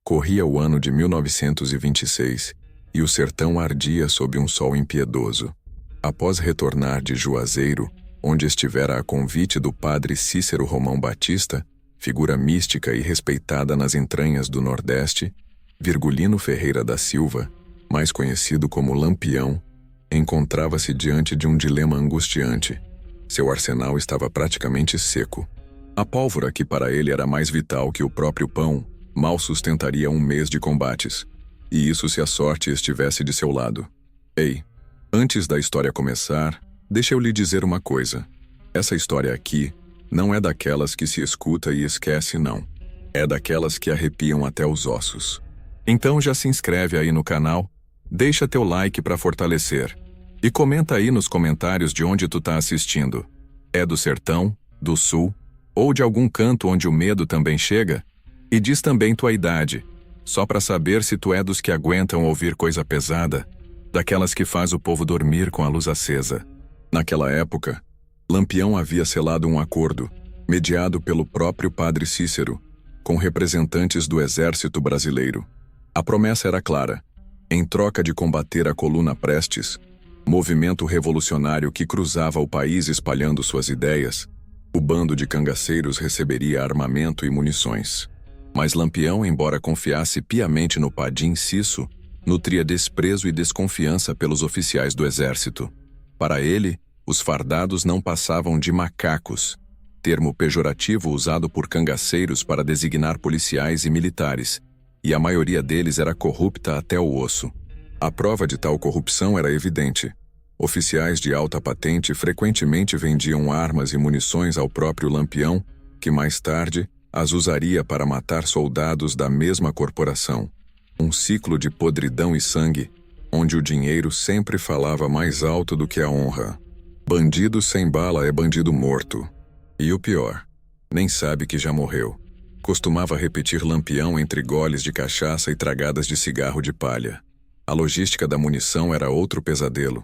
Corria o ano de 1926 e o sertão ardia sob um sol impiedoso. Após retornar de Juazeiro, onde estivera a convite do padre Cícero Romão Batista, figura mística e respeitada nas entranhas do Nordeste, Virgulino Ferreira da Silva, mais conhecido como Lampião, encontrava-se diante de um dilema angustiante. Seu arsenal estava praticamente seco. A pólvora, que para ele era mais vital que o próprio pão, mal sustentaria um mês de combates. E isso se a sorte estivesse de seu lado. Ei, antes da história começar, deixa eu lhe dizer uma coisa. Essa história aqui não é daquelas que se escuta e esquece, não. É daquelas que arrepiam até os ossos. Então já se inscreve aí no canal, deixa teu like para fortalecer. E comenta aí nos comentários de onde tu tá assistindo. É do sertão, do sul, ou de algum canto onde o medo também chega? E diz também tua idade, só para saber se tu é dos que aguentam ouvir coisa pesada, daquelas que faz o povo dormir com a luz acesa. Naquela época, Lampião havia selado um acordo, mediado pelo próprio padre Cícero, com representantes do exército brasileiro. A promessa era clara: em troca de combater a Coluna Prestes, movimento revolucionário que cruzava o país espalhando suas ideias, o bando de cangaceiros receberia armamento e munições. Mas Lampião, embora confiasse piamente no Padim Cisso, nutria desprezo e desconfiança pelos oficiais do exército. Para ele, os fardados não passavam de macacos, termo pejorativo usado por cangaceiros para designar policiais e militares, e a maioria deles era corrupta até o osso. A prova de tal corrupção era evidente. Oficiais de alta patente frequentemente vendiam armas e munições ao próprio Lampião, que mais tarde as usaria para matar soldados da mesma corporação. Um ciclo de podridão e sangue, onde o dinheiro sempre falava mais alto do que a honra. Bandido sem bala é bandido morto. E o pior, nem sabe que já morreu. Costumava repetir Lampião entre goles de cachaça e tragadas de cigarro de palha. A logística da munição era outro pesadelo.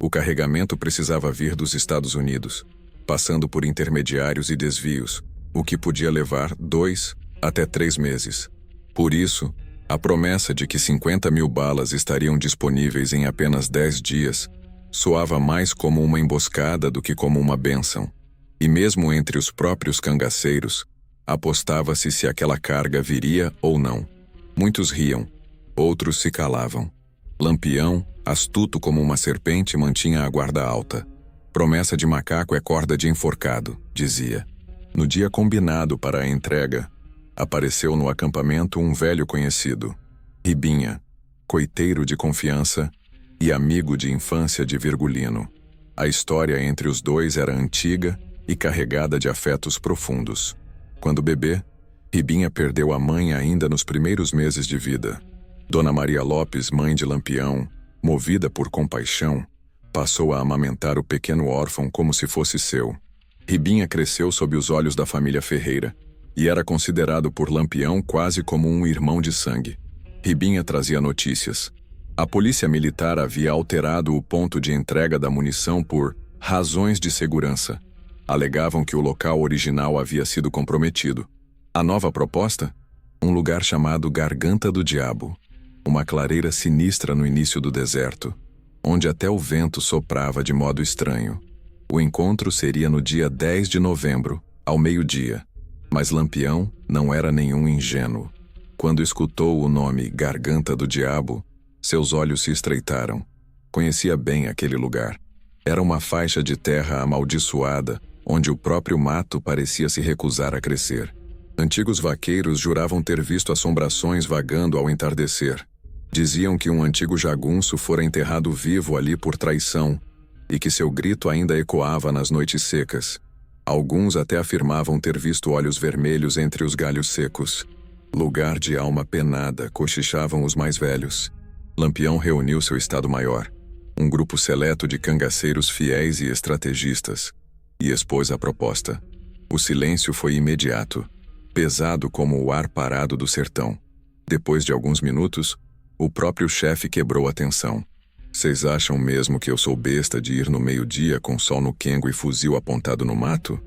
O carregamento precisava vir dos Estados Unidos, passando por intermediários e desvios, o que podia levar 2 até 3 meses. Por isso, a promessa de que 50.000 balas estariam disponíveis em apenas 10 dias soava mais como uma emboscada do que como uma bênção. E mesmo entre os próprios cangaceiros, apostava-se se aquela carga viria ou não. Muitos riam, outros se calavam. Lampião, astuto como uma serpente, mantinha a guarda alta. Promessa de macaco é corda de enforcado, dizia. No dia combinado para a entrega, apareceu no acampamento um velho conhecido, Ribinha, coiteiro de confiança e amigo de infância de Virgulino. A história entre os dois era antiga e carregada de afetos profundos. Quando bebê, Ribinha perdeu a mãe ainda nos primeiros meses de vida. Dona Maria Lopes, mãe de Lampião, movida por compaixão, passou a amamentar o pequeno órfão como se fosse seu. Ribinha cresceu sob os olhos da família Ferreira e era considerado por Lampião quase como um irmão de sangue. Ribinha trazia notícias. A polícia militar havia alterado o ponto de entrega da munição por razões de segurança. Alegavam que o local original havia sido comprometido. A nova proposta? Um lugar chamado Garganta do Diabo, uma clareira sinistra no início do deserto, onde até o vento soprava de modo estranho. O encontro seria no dia 10 de novembro, ao meio-dia. Mas Lampião não era nenhum ingênuo. Quando escutou o nome Garganta do Diabo, seus olhos se estreitaram. Conhecia bem aquele lugar. Era uma faixa de terra amaldiçoada, onde o próprio mato parecia se recusar a crescer. Antigos vaqueiros juravam ter visto assombrações vagando ao entardecer. Diziam que um antigo jagunço fora enterrado vivo ali por traição, e que seu grito ainda ecoava nas noites secas. Alguns até afirmavam ter visto olhos vermelhos entre os galhos secos. Lugar de alma penada, cochichavam os mais velhos. Lampião reuniu seu estado-maior, um grupo seleto de cangaceiros fiéis e estrategistas, e expôs a proposta. O silêncio foi imediato, pesado como o ar parado do sertão. Depois de alguns minutos, o próprio chefe quebrou a tensão. Vocês acham mesmo que eu sou besta de ir no meio-dia com sol no quengo e fuzil apontado no mato?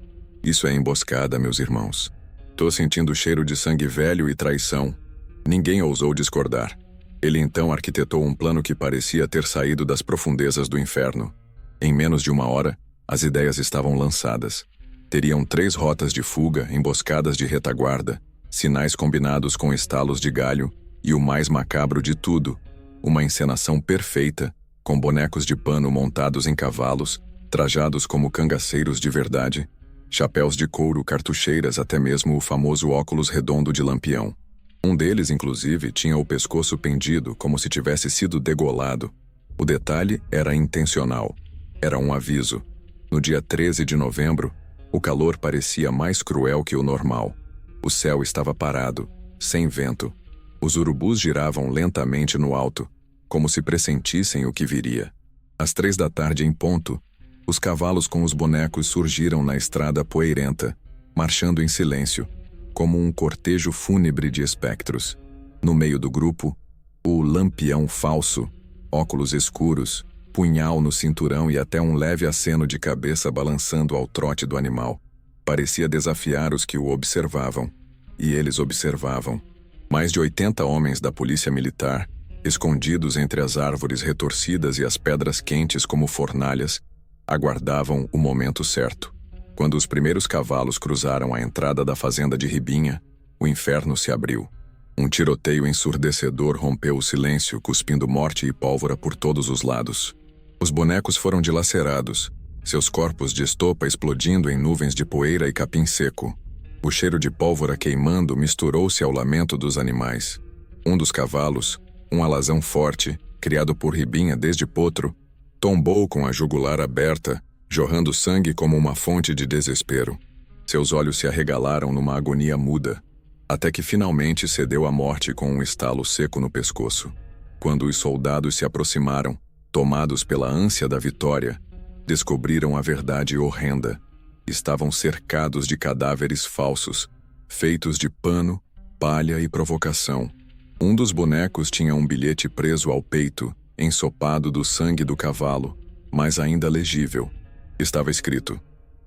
Isso é emboscada, meus irmãos. Tô sentindo cheiro de sangue velho e traição. Ninguém ousou discordar. Ele então arquitetou um plano que parecia ter saído das profundezas do inferno. Em menos de 1 hora, as ideias estavam lançadas. Teriam 3 rotas de fuga, emboscadas de retaguarda, sinais combinados com estalos de galho e o mais macabro de tudo, uma encenação perfeita, com bonecos de pano montados em cavalos, trajados como cangaceiros de verdade, chapéus de couro, cartucheiras, até mesmo o famoso óculos redondo de Lampião. Um deles, inclusive, tinha o pescoço pendido, como se tivesse sido degolado. O detalhe era intencional. Era um aviso. No dia 13 de novembro, o calor parecia mais cruel que o normal. O céu estava parado, sem vento. Os urubus giravam lentamente no alto, como se pressentissem o que viria. Às 3 da tarde em ponto, os cavalos com os bonecos surgiram na estrada poeirenta, marchando em silêncio, como um cortejo fúnebre de espectros. No meio do grupo, o Lampião falso, óculos escuros, punhal no cinturão e até um leve aceno de cabeça balançando ao trote do animal. Parecia desafiar os que o observavam. E eles observavam. Mais de 80 homens da polícia militar, escondidos entre as árvores retorcidas e as pedras quentes como fornalhas, aguardavam o momento certo. Quando os primeiros cavalos cruzaram a entrada da fazenda de Ribinha, o inferno se abriu. Um tiroteio ensurdecedor rompeu o silêncio, cuspindo morte e pólvora por todos os lados. Os bonecos foram dilacerados, seus corpos de estopa explodindo em nuvens de poeira e capim seco. O cheiro de pólvora queimando misturou-se ao lamento dos animais. Um dos cavalos, um alazão forte, criado por Ribinha desde potro, tombou com a jugular aberta, jorrando sangue como uma fonte de desespero. Seus olhos se arregalaram numa agonia muda, até que finalmente cedeu à morte com um estalo seco no pescoço. Quando os soldados se aproximaram, tomados pela ânsia da vitória, descobriram a verdade horrenda. Estavam cercados de cadáveres falsos, feitos de pano, palha e provocação. Um dos bonecos tinha um bilhete preso ao peito, ensopado do sangue do cavalo, mas ainda legível. Estava escrito: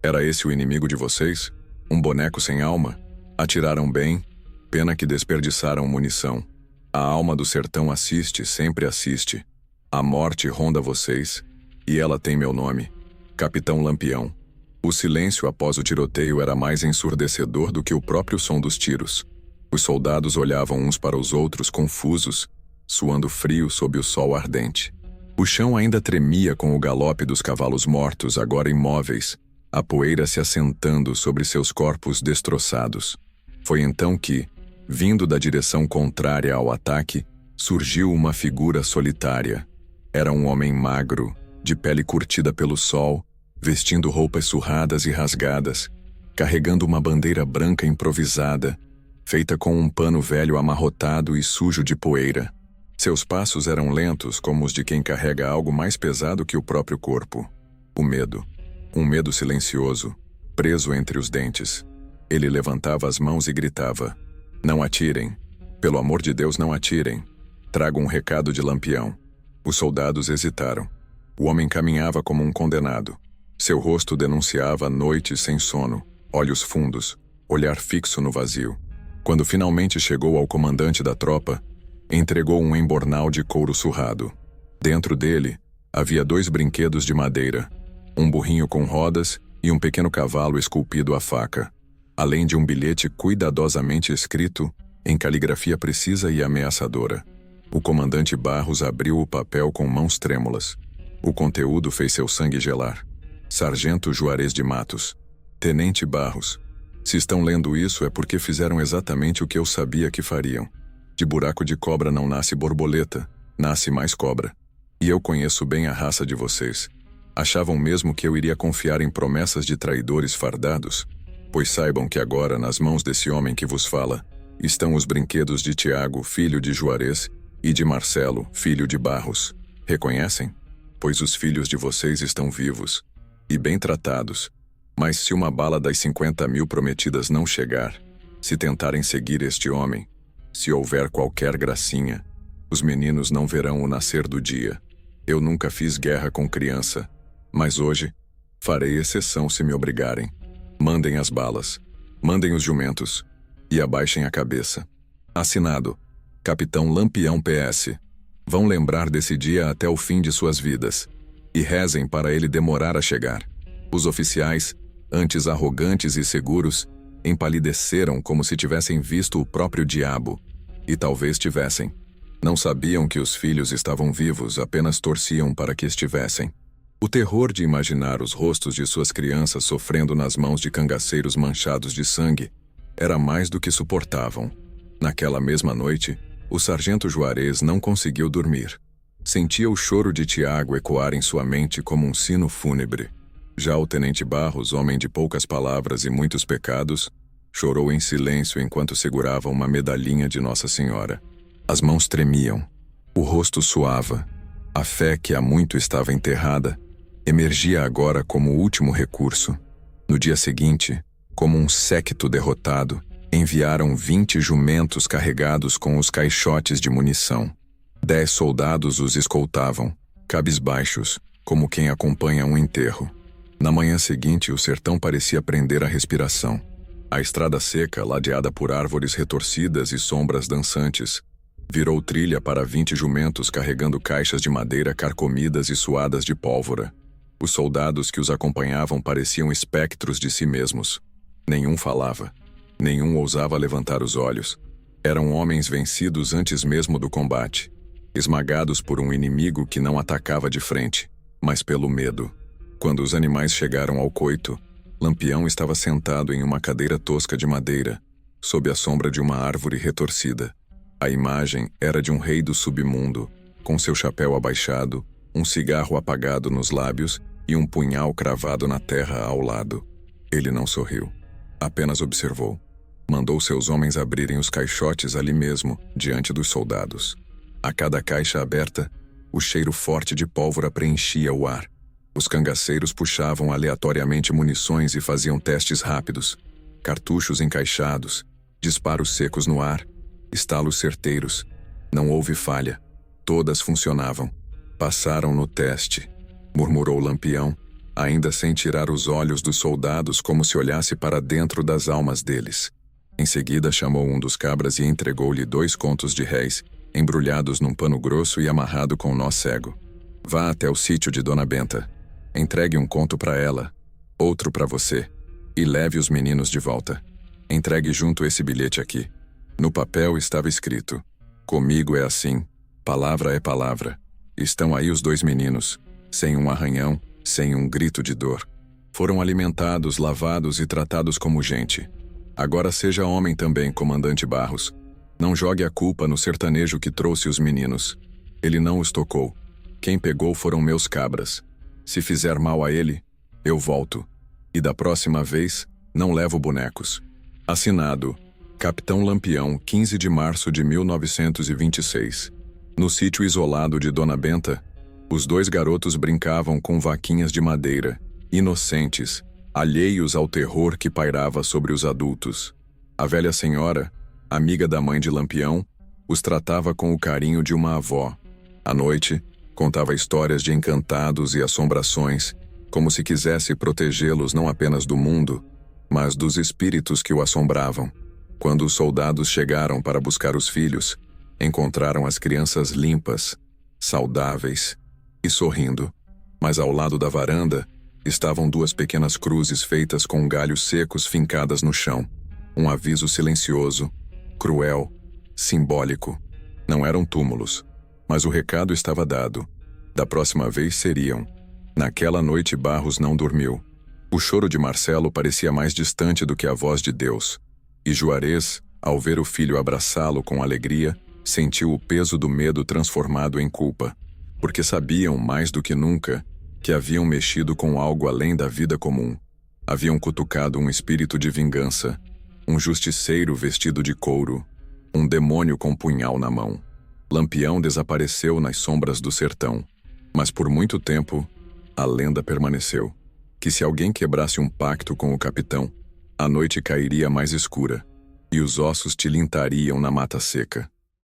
"Era esse o inimigo de vocês? Um boneco sem alma? Atiraram bem, pena que desperdiçaram munição. A alma do sertão assiste, sempre assiste. A morte ronda vocês, e ela tem meu nome, Capitão Lampião." O silêncio após o tiroteio era mais ensurdecedor do que o próprio som dos tiros. Os soldados olhavam uns para os outros confusos, suando frio sob o sol ardente. O chão ainda tremia com o galope dos cavalos mortos, agora imóveis, a poeira se assentando sobre seus corpos destroçados. Foi então que, vindo da direção contrária ao ataque, surgiu uma figura solitária. Era um homem magro, de pele curtida pelo sol, vestindo roupas surradas e rasgadas, carregando uma bandeira branca improvisada, feita com um pano velho amarrotado e sujo de poeira. Seus passos eram lentos, como os de quem carrega algo mais pesado que o próprio corpo. O medo. Um medo silencioso, preso entre os dentes. Ele levantava as mãos e gritava: "Não atirem. Pelo amor de Deus, não atirem. Trago um recado de Lampião." Os soldados hesitaram. O homem caminhava como um condenado. Seu rosto denunciava noites sem sono, olhos fundos, olhar fixo no vazio. Quando finalmente chegou ao comandante da tropa, entregou um embornal de couro surrado. Dentro dele, havia 2 brinquedos de madeira, um burrinho com rodas e um pequeno cavalo esculpido à faca, além de um bilhete cuidadosamente escrito, em caligrafia precisa e ameaçadora. O comandante Barros abriu o papel com mãos trêmulas. O conteúdo fez seu sangue gelar. Sargento Juarez de Matos. Tenente Barros. Se estão lendo isso é porque fizeram exatamente o que eu sabia que fariam. De buraco de cobra não nasce borboleta, nasce mais cobra. E eu conheço bem a raça de vocês. Achavam mesmo que eu iria confiar em promessas de traidores fardados? Pois saibam que agora, nas mãos desse homem que vos fala, estão os brinquedos de Tiago, filho de Juarez, e de Marcelo, filho de Barros. Reconhecem? Pois os filhos de vocês estão vivos e bem tratados. Mas se uma bala das 50.000 prometidas não chegar, se tentarem seguir este homem, se houver qualquer gracinha, os meninos não verão o nascer do dia. Eu nunca fiz guerra com criança, mas hoje farei exceção se me obrigarem. Mandem as balas, mandem os jumentos, e abaixem a cabeça. Assinado: Capitão Lampião PS. Vão lembrar desse dia até o fim de suas vidas. E rezem para ele demorar a chegar. Os oficiais, antes arrogantes e seguros, empalideceram como se tivessem visto o próprio diabo. E talvez tivessem. Não sabiam que os filhos estavam vivos, apenas torciam para que estivessem. O terror de imaginar os rostos de suas crianças sofrendo nas mãos de cangaceiros manchados de sangue era mais do que suportavam. Naquela mesma noite, o sargento Juarez não conseguiu dormir. Sentia o choro de Tiago ecoar em sua mente como um sino fúnebre. Já o tenente Barros, homem de poucas palavras e muitos pecados, chorou em silêncio enquanto segurava uma medalhinha de Nossa Senhora. As mãos tremiam, o rosto suava. A fé que há muito estava enterrada emergia agora como o último recurso. No dia seguinte, como um séquito derrotado, enviaram 20 jumentos carregados com os caixotes de munição. 10 soldados os escoltavam, cabisbaixos, como quem acompanha um enterro. Na manhã seguinte, o sertão parecia prender a respiração. A estrada seca, ladeada por árvores retorcidas e sombras dançantes, virou trilha para 20 jumentos carregando caixas de madeira carcomidas e suadas de pólvora. Os soldados que os acompanhavam pareciam espectros de si mesmos. Nenhum falava. Nenhum ousava levantar os olhos. Eram homens vencidos antes mesmo do combate, esmagados por um inimigo que não atacava de frente, mas pelo medo. Quando os animais chegaram ao coito, Lampião estava sentado em uma cadeira tosca de madeira, sob a sombra de uma árvore retorcida. A imagem era de um rei do submundo, com seu chapéu abaixado, um cigarro apagado nos lábios e um punhal cravado na terra ao lado. Ele não sorriu, apenas observou. Mandou seus homens abrirem os caixotes ali mesmo, diante dos soldados. A cada caixa aberta, o cheiro forte de pólvora preenchia o ar. Os cangaceiros puxavam aleatoriamente munições e faziam testes rápidos. Cartuchos encaixados, disparos secos no ar, estalos certeiros. Não houve falha. Todas funcionavam. Passaram no teste, murmurou Lampião, ainda sem tirar os olhos dos soldados como se olhasse para dentro das almas deles. Em seguida chamou um dos cabras e entregou-lhe 2 contos de réis, embrulhados num pano grosso e amarrado com nó cego. Vá até o sítio de Dona Benta. Entregue um conto para ela, outro para você, e leve os meninos de volta. Entregue junto esse bilhete aqui. No papel estava escrito: comigo é assim, palavra é palavra. Estão aí os 2 meninos, sem um arranhão, sem um grito de dor. Foram alimentados, lavados e tratados como gente. Agora seja homem também, comandante Barros. Não jogue a culpa no sertanejo que trouxe os meninos. Ele não os tocou. Quem pegou foram meus cabras. Se fizer mal a ele, eu volto. E da próxima vez, não levo bonecos. Assinado, Capitão Lampião, 15 de março de 1926. No sítio isolado de Dona Benta, os 2 garotos brincavam com vaquinhas de madeira, inocentes, alheios ao terror que pairava sobre os adultos. A velha senhora, amiga da mãe de Lampião, os tratava com o carinho de uma avó. À noite, contava histórias de encantados e assombrações, como se quisesse protegê-los não apenas do mundo, mas dos espíritos que o assombravam. Quando os soldados chegaram para buscar os filhos, encontraram as crianças limpas, saudáveis e sorrindo. Mas ao lado da varanda estavam 2 pequenas cruzes feitas com galhos secos fincadas no chão. Um aviso silencioso, cruel, simbólico. Não eram túmulos, mas o recado estava dado. Da próxima vez seriam. Naquela noite Barros não dormiu. O choro de Marcelo parecia mais distante do que a voz de Deus. E Juarez, ao ver o filho abraçá-lo com alegria, sentiu o peso do medo transformado em culpa. Porque sabiam, mais do que nunca, que haviam mexido com algo além da vida comum. Haviam cutucado um espírito de vingança, um justiceiro vestido de couro, um demônio com punhal na mão. Lampião desapareceu nas sombras do sertão, mas por muito tempo, a lenda permaneceu, que se alguém quebrasse um pacto com o capitão, a noite cairia mais escura, e os ossos tilintariam na mata seca.